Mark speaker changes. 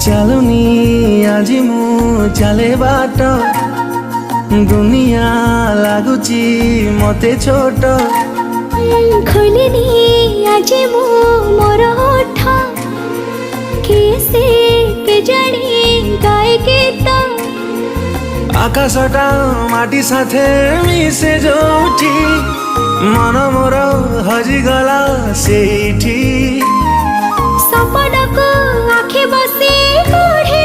Speaker 1: ଚାଲୁନି ଆଜି ମୁଁ ଚାଲେ ବାଟ, ଦୁନିଆ ଲାଗୁଛି ମତେ ଛୋଟ।
Speaker 2: ଖୋଲିନି ଆଜି ମୁଁ ମୋର ଓଠ, କିଏ ସେ କେଜାଣି ଗାଏ ଗୀତ।
Speaker 1: ଆକାଶଟା ମାଟି ସାଥେ ମିଶେ ଯୋଉଠି, ମନ ମୋର ହଜିଗଲା ସେଇଠି।
Speaker 2: ସପନକୁ ଆଖି ବସି ପଢ଼େ